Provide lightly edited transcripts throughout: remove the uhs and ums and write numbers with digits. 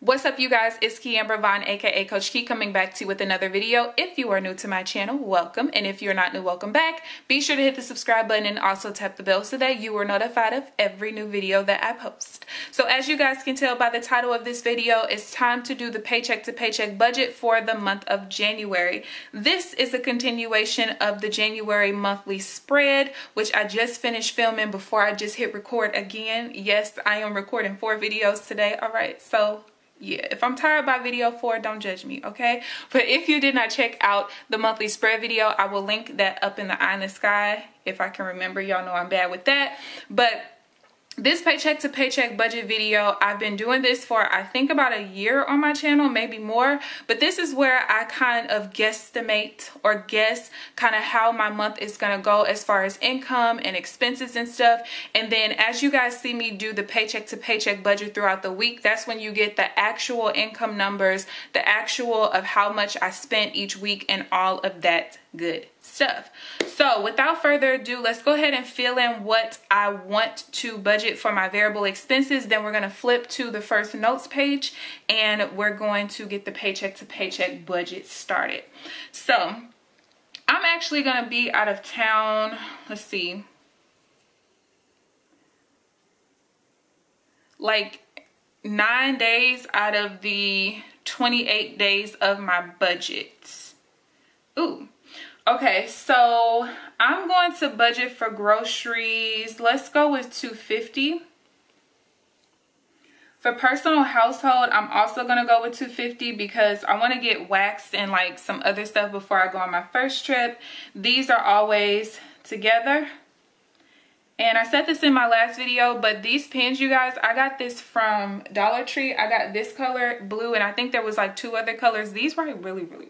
What's up, you guys? It's KeAmber Vaughn, aka CoachKe, coming back to you with another video. If you are new to my channel, welcome, and if you're not new, welcome back. Be sure to hit the subscribe button and also tap the bell so that you are notified of every new video that I post. So as you guys can tell by the title of this video, it's time to do the paycheck to paycheck budget for the month of January. This is a continuation of the January monthly spread, which I just finished filming before I just hit record again. Yes, I am recording 4 videos today. All right, so yeah, if I'm tired by video 4, don't judge me, okay? But if you did not check out the monthly spread video, I will link that up in the eye in the sky if I can remember. Y'all know I'm bad with that. But this paycheck to paycheck budget video, I've been doing this for I think about a year on my channel, maybe more, but this is where I kind of guesstimate or guess kind of how my month is going to go as far as income and expenses and stuff. And then as you guys see me do the paycheck to paycheck budget throughout the week, that's when you get the actual income numbers, the actual of how much I spent each week and all of that good stuff. So without further ado, let's go ahead and fill in what I want to budget for my variable expenses. Then we're going to flip to the first notes page and we're going to get the paycheck to paycheck budget started. So I'm actually going to be out of town. Let's see. Like 9 days out of the 28 days of my budget. Ooh. Okay, so I'm going to budget for groceries. Let's go with $250. For personal household, I'm also going to go with $250 because I want to get waxed and like some other stuff before I go on my first trip. These are always together. And I said this in my last video, but these pens, you guys, I got this from Dollar Tree. I got this color, blue, and I think there was like 2 other colors. These were really well.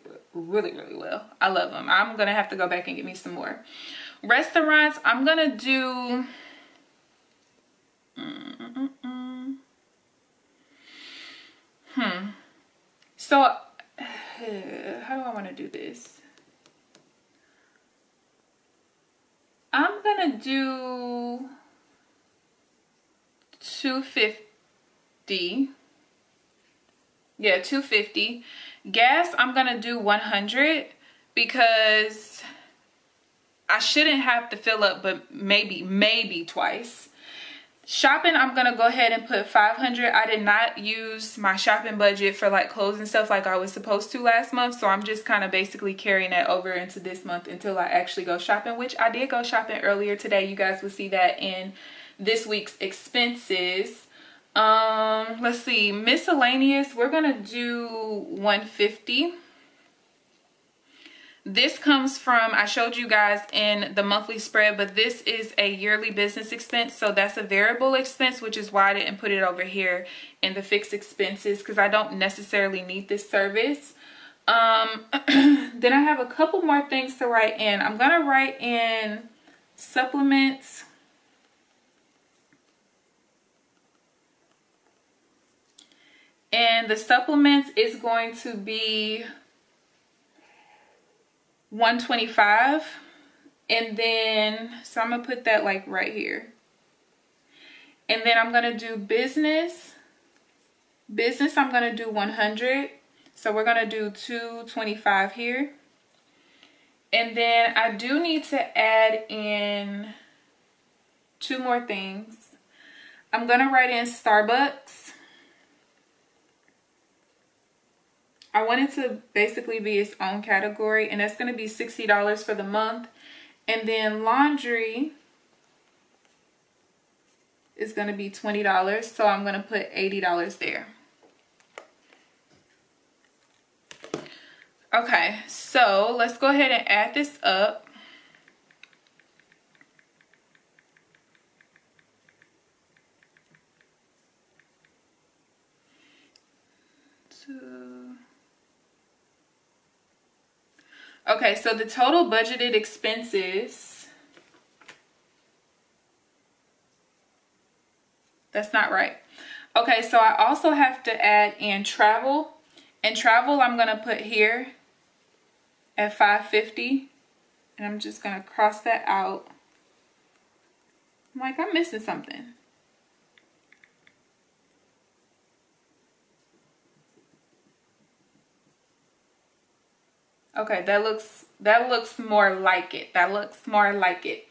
I love them. I'm gonna have to go back and get me some more. Restaurants, I'm gonna do so how do I want to do this? I'm gonna do $250. Yeah, $250. Gas, I'm gonna do $100 because I shouldn't have to fill up, but maybe twice. Shopping, I'm gonna go ahead and put $500. I did not use my shopping budget for like clothes and stuff like I was supposed to last month, so I'm just kind of basically carrying that over into this month until I actually go shopping, which I did go shopping earlier today. You guys will see that in this week's expenses. Let's see, miscellaneous, we're gonna do $150. This comes from, I showed you guys in the monthly spread, but this is a yearly business expense, so that's a variable expense, which is why I didn't put it over here in the fixed expenses because I don't necessarily need this service. Then I have a couple more things to write in. I'm gonna write in supplements. And the supplements is going to be $125. And then, so I'm going to put that like right here. And then I'm going to do business. Business, I'm going to do $100. So we're going to do $225 here. And then I do need to add in 2 more things. I'm going to write in Starbucks. I want it to basically be its own category, and that's going to be $60 for the month. And then laundry is going to be $20, so I'm going to put $80 there. Okay, so let's go ahead and add this up. Okay, so the total budgeted expenses, that's not right. Okay, so I also have to add in travel. And travel I'm going to put here at $550. And I'm just going to cross that out. I'm like, I'm missing something. Okay, that looks more like it. That looks more like it.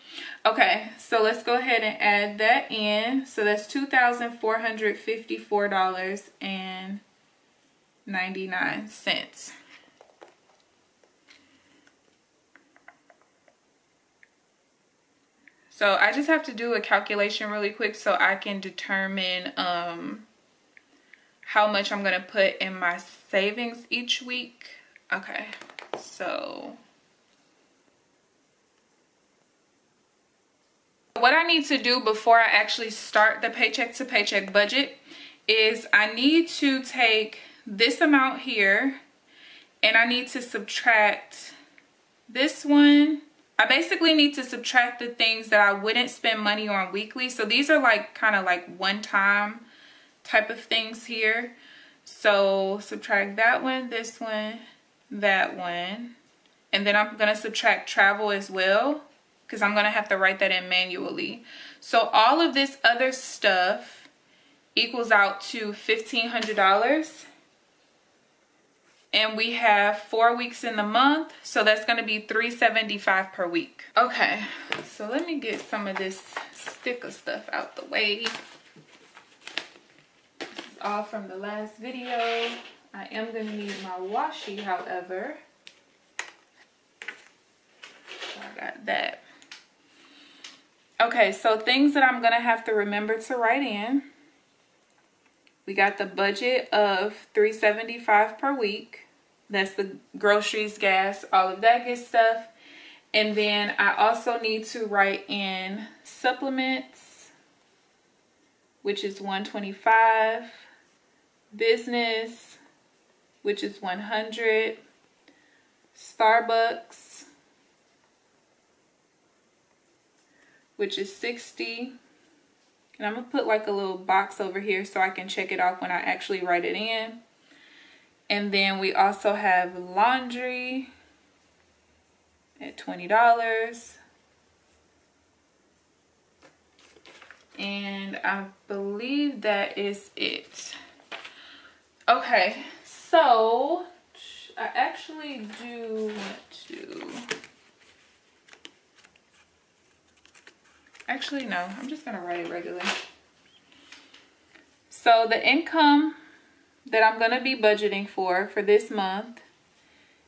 Okay, so let's go ahead and add that in. So that's $2,454.99. So I just have to do a calculation really quick so I can determine how much I'm gonna put in my savings each week. Okay, so what I need to do before I actually start the paycheck to paycheck budget is I need to take this amount here and I need to subtract this one. I basically need to subtract the things that I wouldn't spend money on weekly. So these are like kind of like one-time type of things here. So subtract that one, this one, that one. And then I'm going to subtract travel as well, because I'm going to have to write that in manually. So all of this other stuff equals out to $1,500. And we have 4 weeks in the month, so that's going to be $375 per week. Okay, so let me get some of this sticker stuff out the way. This is all from the last video. I am going to need my washi, however. So I got that. Okay, so things that I'm going to have to remember to write in. We got the budget of $375 per week. That's the groceries, gas, all of that good stuff. And then I also need to write in supplements, which is $125, business, which is $100, Starbucks, which is $60. And I'm going to put like a little box over here so I can check it off when I actually write it in. And then we also have laundry at $20. And I believe that is it. Okay, so I actually do want to... Actually, no, I'm just gonna write it regular. So the income that I'm gonna be budgeting for this month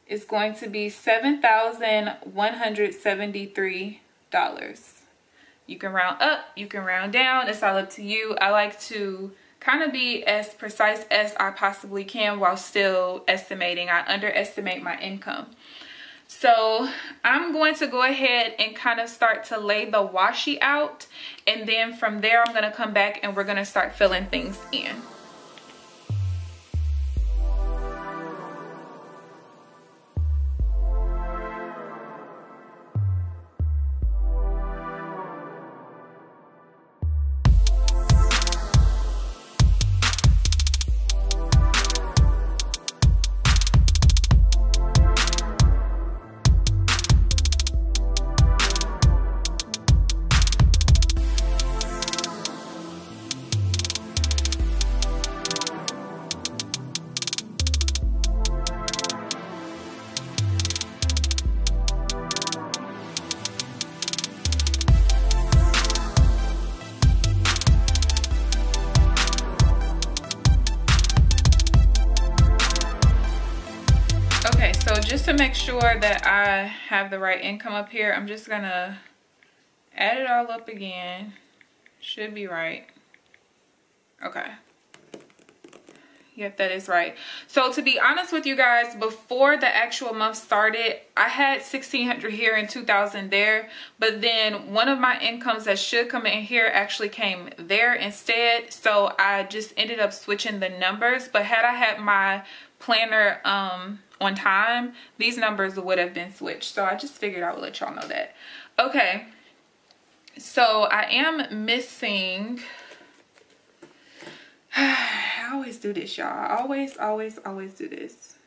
is going to be $7,173. You can round up, you can round down, it's all up to you. I like to kind of be as precise as I possibly can while still estimating. I underestimate my income. So I'm going to go ahead and kind of start to lay the washi out, and then from there I'm going to come back and we're going to start filling things in. So just to make sure that I have the right income up here, I'm just gonna add it all up again. Should be right. Okay. Yep, that is right. So to be honest with you guys, before the actual month started, I had $1,600 here and $2,000 there, but then one of my incomes that should come in here actually came there instead. So I just ended up switching the numbers. But had I had my planner on time, these numbers would have been switched. So I just figured I would let y'all know that. Okay, so I am missing... I always do this, y'all. I always do this.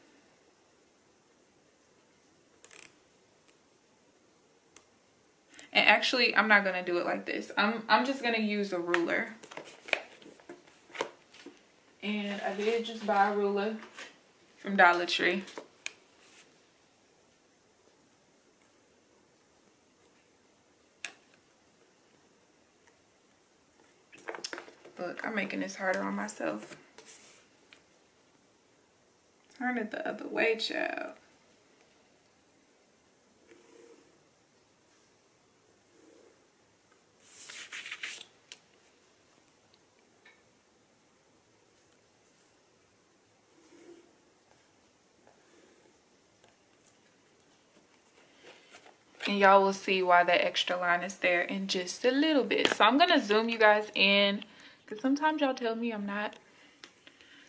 And actually, I'm not gonna do it like this. I'm just gonna use a ruler. And I did just buy a ruler from Dollar Tree. Look, I'm making this harder on myself. Turn it the other way, child. And y'all will see why that extra line is there in just a little bit. So I'm gonna zoom you guys in, because sometimes y'all tell me I'm not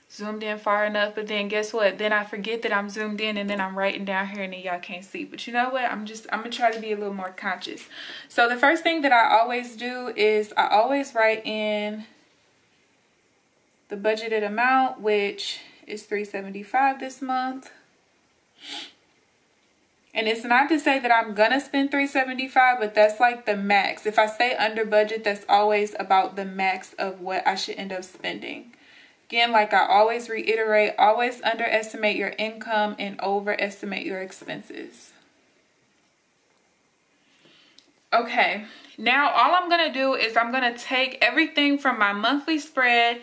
zoomed in far enough, but then guess what? Then I forget that I'm zoomed in, and then I'm writing down here and then y'all can't see. But you know what? I'm gonna try to be a little more conscious. So the first thing that I always do is I always write in the budgeted amount, which is $375 this month. And it's not to say that I'm gonna spend $375, but that's like the max. If I stay under budget, that's always about the max of what I should end up spending. Again, like I always reiterate, always underestimate your income and overestimate your expenses. Okay, now all I'm gonna do is I'm gonna take everything from my monthly spread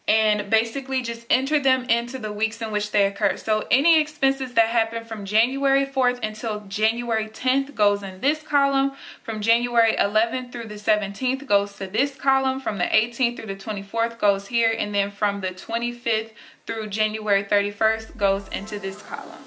and basically just enter them into the weeks in which they occur. So any expenses that happen from January 4th until January 10th goes in this column. From January 11th through the 17th goes to this column. From the 18th through the 24th goes here. And then from the 25th through January 31st goes into this column.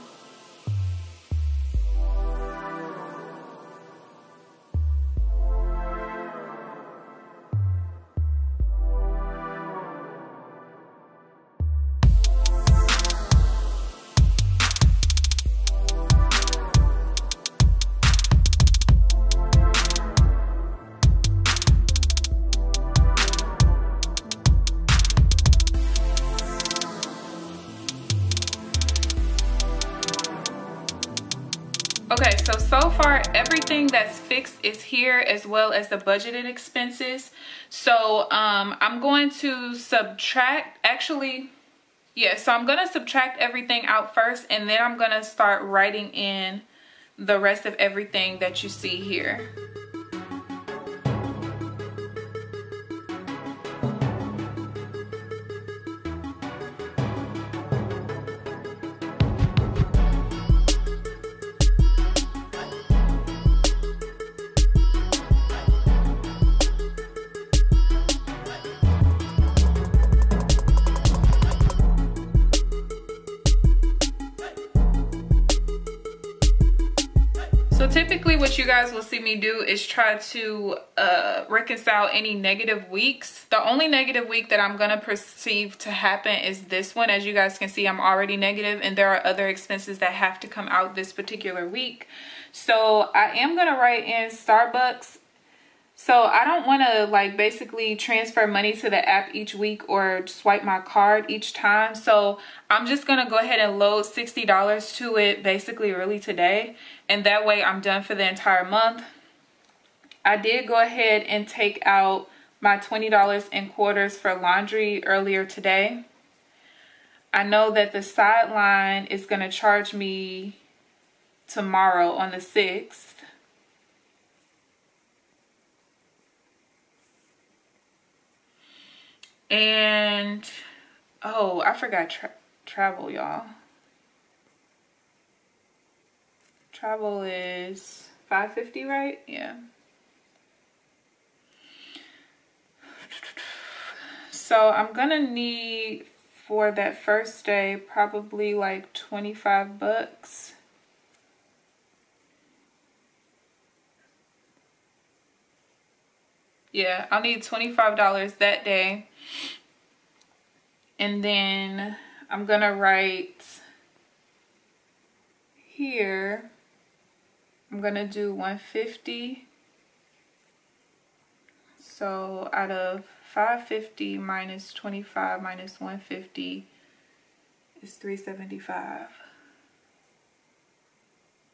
Okay, so far everything that's fixed is here, as well as the budgeted expenses. So I'm going to subtract, so I'm going to subtract everything out first, and then I'm going to start writing in the rest of everything that you see here. So typically what you guys will see me do is try to reconcile any negative weeks. The only negative week that I'm going to perceive to happen is this one. As you guys can see, I'm already negative, and there are other expenses that have to come out this particular week. So I am going to write in Starbucks. So I don't want to like basically transfer money to the app each week or swipe my card each time. So I'm just going to go ahead and load $60 to it basically really today. And that way I'm done for the entire month. I did go ahead and take out my $20 in quarters for laundry earlier today. I know that the sideline is going to charge me tomorrow on the 6th. And, oh, I forgot travel, y'all. Travel is $5.50, right? Yeah. So I'm gonna need for that first day probably like 25 bucks. Yeah, I'll need $25 that day. And then I'm gonna write here, I'm gonna do 150. So out of 550 minus 25 minus 150 is 375.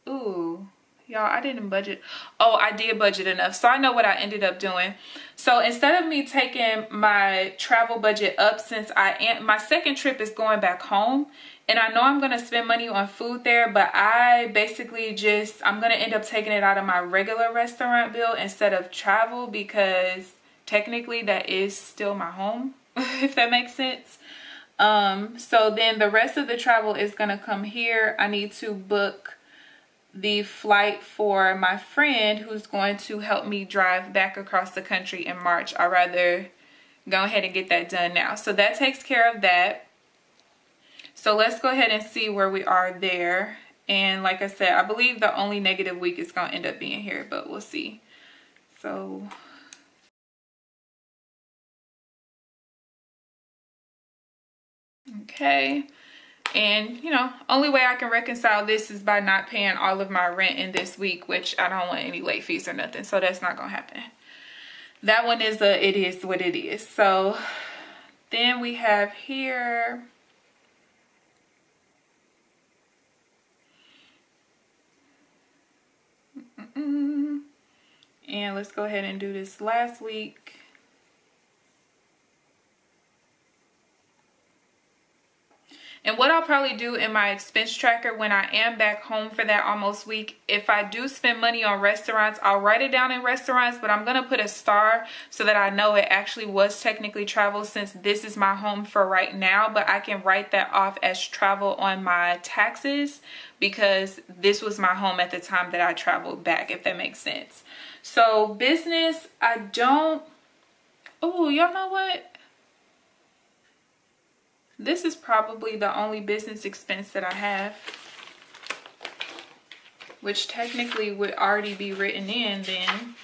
Ooh. Y'all, I didn't budget. Oh, I did budget enough. So I know what I ended up doing. So instead of me taking my travel budget up, since my second trip is going back home, and I know I'm going to spend money on food there, but I basically I'm going to end up taking it out of my regular restaurant bill instead of travel, because technically that is still my home, if that makes sense. So then the rest of the travel is going to come here. I need to book the flight for my friend who's going to help me drive back across the country in March. I'd rather go ahead and get that done now. So that takes care of that. So let's go ahead and see where we are there. And like I said, I believe the only negative week is going to end up being here, but we'll see. So okay. And, you know, only way I can reconcile this is by not paying all of my rent in this week, which I don't want any late fees or nothing. So that's not going to happen. That one is it is what it is. So then we have here. And let's go ahead and do this last week. And what I'll probably do in my expense tracker when I am back home for that almost week, if I do spend money on restaurants, I'll write it down in restaurants, but I'm going to put a star so that I know it actually was technically travel, since this is my home for right now, but I can write that off as travel on my taxes because this was my home at the time that I traveled back, if that makes sense. So business, I don't, oh, y'all know what? This is probably the only business expense that I have, which technically would already be written in then.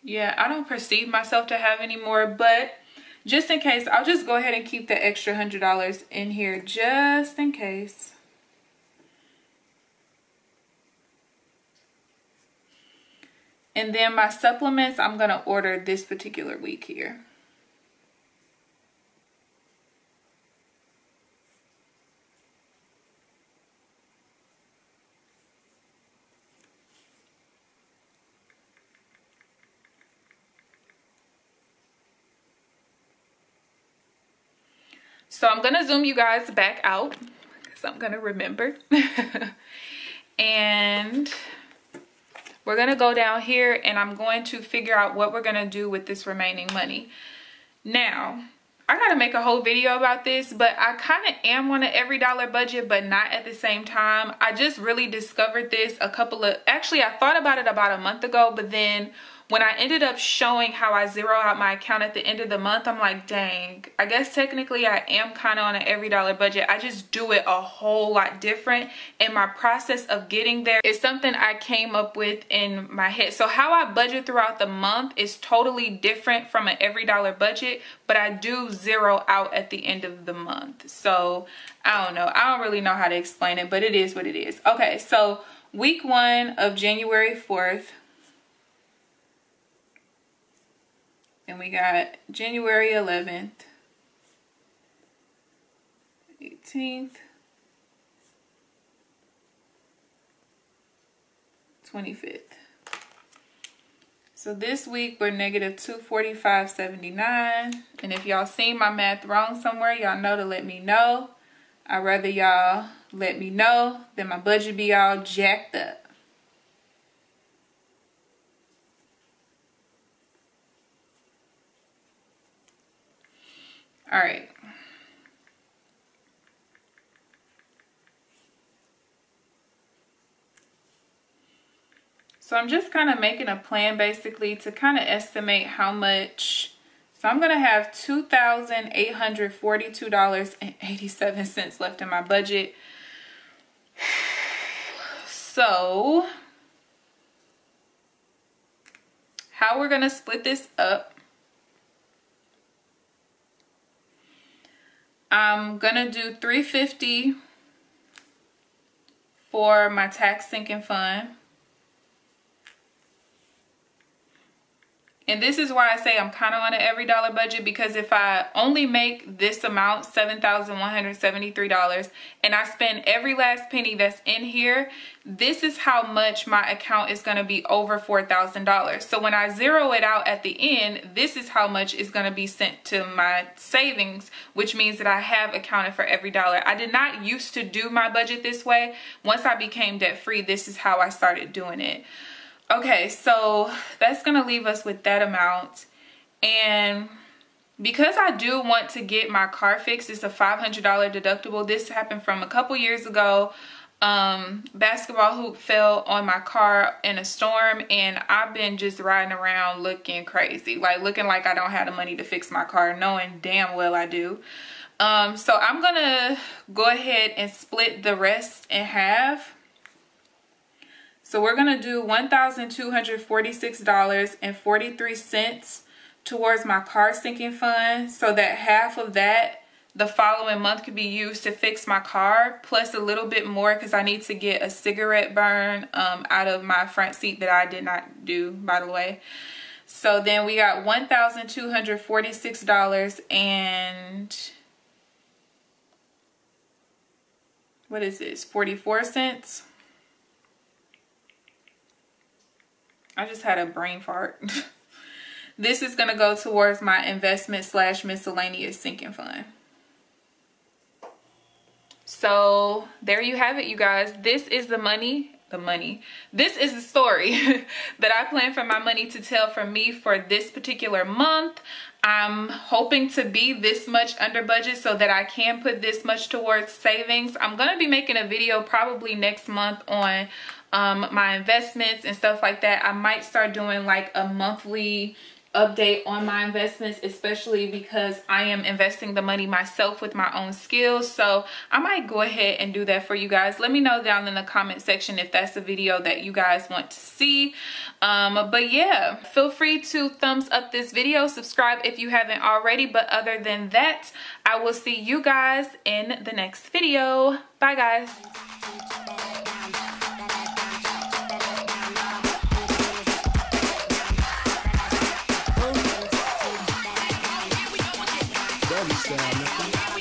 Yeah, I don't perceive myself to have any more, but just in case, I'll just go ahead and keep the extra $100 in here just in case. And then my supplements, I'm going to order this particular week here. So I'm going to zoom you guys back out because I'm going to remember. And we're going to go down here and I'm going to figure out what we're going to do with this remaining money. Now, I got to make a whole video about this, but I kind of am on an every dollar budget, but not at the same time. I just really discovered this actually I thought about it about a month ago, but then when I ended up showing how I zero out my account at the end of the month, I'm like, dang, I guess technically I am kind of on an every dollar budget. I just do it a whole lot different. And my process of getting there is something I came up with in my head. So how I budget throughout the month is totally different from an every dollar budget, but I do zero out at the end of the month. So I don't know. I don't really know how to explain it, but it is what it is. Okay, so week 1 of January 4th. And we got January 11th, 18th, 25th. So this week we're negative $245.79. And if y'all seen my math wrong somewhere, y'all know to let me know. I'd rather y'all let me know than my budget be all jacked up. All right. So I'm just kind of making a plan basically to kind of estimate how much. So I'm going to have $2,842.87 left in my budget. So how we're going to split this up. I'm gonna do $350 for my tax sinking fund. And this is why I say I'm kind of on an every dollar budget, because if I only make this amount, $7,173, and I spend every last penny that's in here, this is how much my account is going to be over $4,000. So when I zero it out at the end, this is how much is going to be sent to my savings, which means that I have accounted for every dollar. I did not used to do my budget this way. Once I became debt free, this is how I started doing it. Okay, so that's gonna leave us with that amount. And because I do want to get my car fixed, it's a $500 deductible. This happened from a couple years ago. Basketball hoop fell on my car in a storm, and I've been just riding around looking crazy, like looking like I don't have the money to fix my car, knowing damn well I do. So I'm gonna go ahead and split the rest in half. So we're gonna do $1,246.43 towards my car sinking fund, so that half of that the following month could be used to fix my car, plus a little bit more because I need to get a cigarette burn out of my front seat that I did not do, by the way. So then we got $1,246 and what is this, 44 cents? I just had a brain fart. This is gonna go towards my investment / miscellaneous sinking fund. So there you have it, you guys. This is the money. This is the story that I plan for my money to tell for me for this particular month. I'm hoping to be this much under budget so that I can put this much towards savings. I'm gonna be making a video probably next month on my investments and stuff like that. I might start doing like a monthly update on my investments, especially because I am investing the money myself with my own skills. So I might go ahead and do that for you guys. Let me know down in the comment section if that's a video that you guys want to see. But yeah, feel free to thumbs up this video, subscribe if you haven't already. But other than that, I will see you guys in the next video. Bye guys. Sound